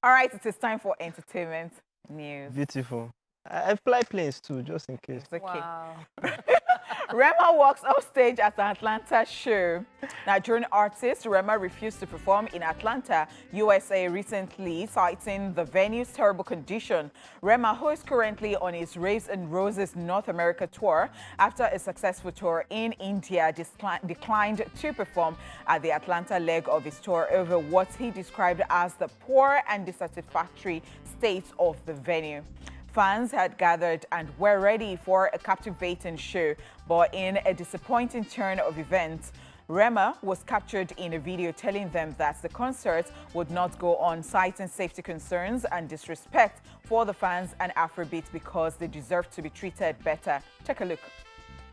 All right, it is time for entertainment news. Beautiful. I fly planes too, just in case. It's okay. Wow. Rema walks off stage at the Atlanta show. Nigerian artist Rema refused to perform in Atlanta, U.S.A. recently, citing the venue's terrible condition. Rema, who is currently on his Raves and Roses North America tour after a successful tour in India, declined to perform at the Atlanta leg of his tour over what he described as the poor and dissatisfactory state of the venue. Fans had gathered and were ready for a captivating show, but in a disappointing turn of events, Rema was captured in a video telling them that the concert would not go on, citing safety concerns and disrespect for the fans and Afrobeats because they deserve to be treated better. Take a look.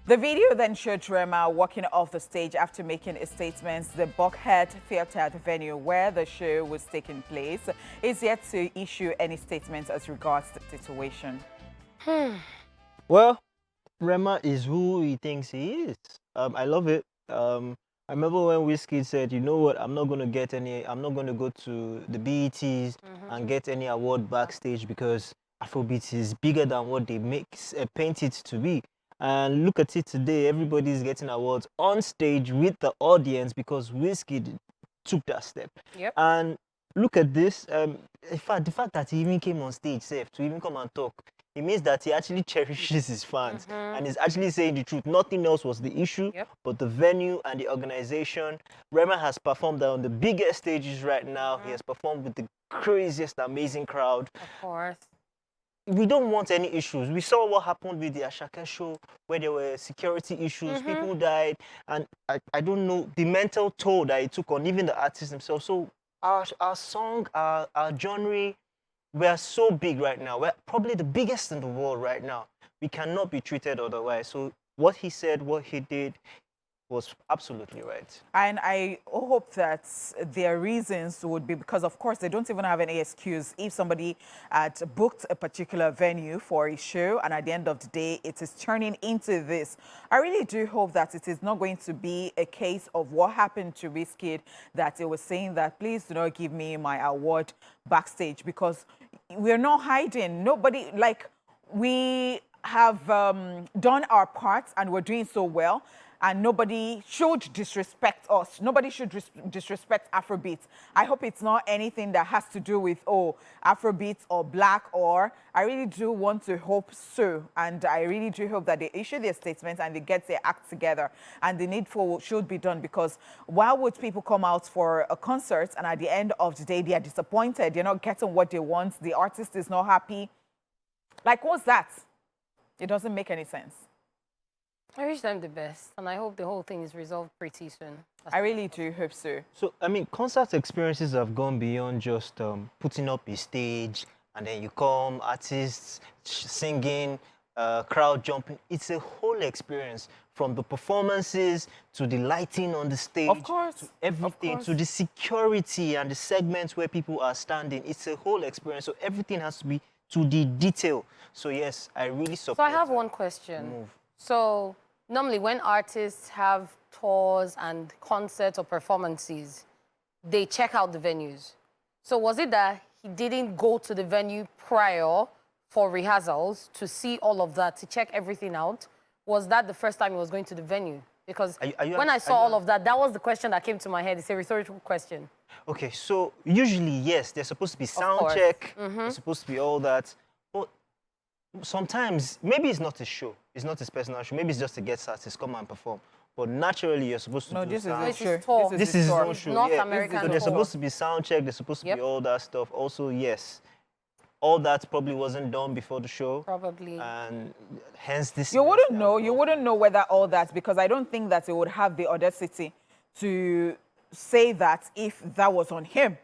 The video then showed Rema walking off the stage after making a statement. The Buckhead Theatre, the venue where the show was taking place, is yet to issue any statements as regards the situation. Well, Rema is who he thinks he is. I love it. I remember when Wizkid said, you know what, I'm not going to go to the BETs and get any award backstage because Afrobeats is bigger than what they paint it to be. And look at it today, everybody's getting awards on stage with the audience because Wizkid took that step. Yep. And look at this. In fact, the fact that he even came on stage safe to even come and talk, it means that he actually cherishes his fans and is actually saying the truth. Nothing else was the issue, but the venue and the organization. Rema has performed on the biggest stages right now. He has performed with the craziest, amazing crowd. Of course. We don't want any issues. We saw what happened with the Ashake show where there were security issues, people died, and I don't know the mental toll that it took on even the artists themselves. So our song, our genre, we are so big right now. We're probably the biggest in the world right now. We cannot be treated otherwise. So what he said, what he did was absolutely right. And I hope that their reasons would be because, of course, they don't even have any excuse if somebody had booked a particular venue for a show and at the end of the day, it is turning into this. I really do hope that it is not going to be a case of what happened to Wizkid, that it was saying that, please do not give me my award backstage, because we're not hiding. Nobody, like, we have done our part and we're doing so well. And nobody should disrespect us. Nobody should disrespect Afrobeats. I hope it's not anything that has to do with, oh, Afrobeats or black or... I really do want to hope so. And I really do hope that they issue their statements and they get their act together. And the needful should be done, because why would people come out for a concert and at the end of the day, they are disappointed, they're not getting what they want, the artist is not happy? Like, what's that? It doesn't make any sense. I wish them the best, and I hope the whole thing is resolved pretty soon. I really do hope so. So, I mean, concert experiences have gone beyond just putting up a stage and then you come, artists singing, crowd jumping. It's a whole experience, from the performances to the lighting on the stage, of course, to everything, to the security and the segments where people are standing. It's a whole experience, so everything has to be to the detail. So, yes, I really support. So I have one question. So normally when artists have tours and concerts or performances, they check out the venues. So was it that he didn't go to the venue prior for rehearsals to see all of that, to check everything out? Was that the first time he was going to the venue? Because when I saw all of that, that was the question that came to my head. It's a rhetorical question. Okay, so usually, yes, there's supposed to be sound check. There's supposed to be all that. But sometimes, maybe it's not a show. It's not his personal show. Maybe it's just a guest artist, come and perform. But naturally, you're supposed to do sound. This is tour. This is his own show. North American So there's supposed to be sound check. There's supposed to be all that stuff. Also, yes, all that probably wasn't done before the show. Probably. And hence this... You wouldn't know. You wouldn't know whether all that, because I don't think that it would have the audacity to say that if that was on him.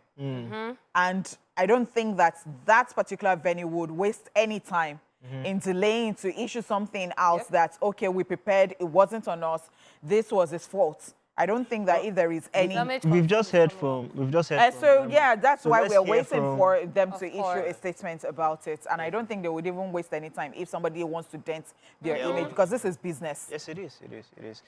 And I don't think that that particular venue would waste any time in delaying to issue something out that, okay, we prepared, it wasn't on us, this was his fault. I don't think that if there is any... We've just heard from... So, yeah, that's why we're waiting for them to issue a statement about it. And I don't think they would even waste any time if somebody wants to dent their image, because this is business. Yes, it is. It is.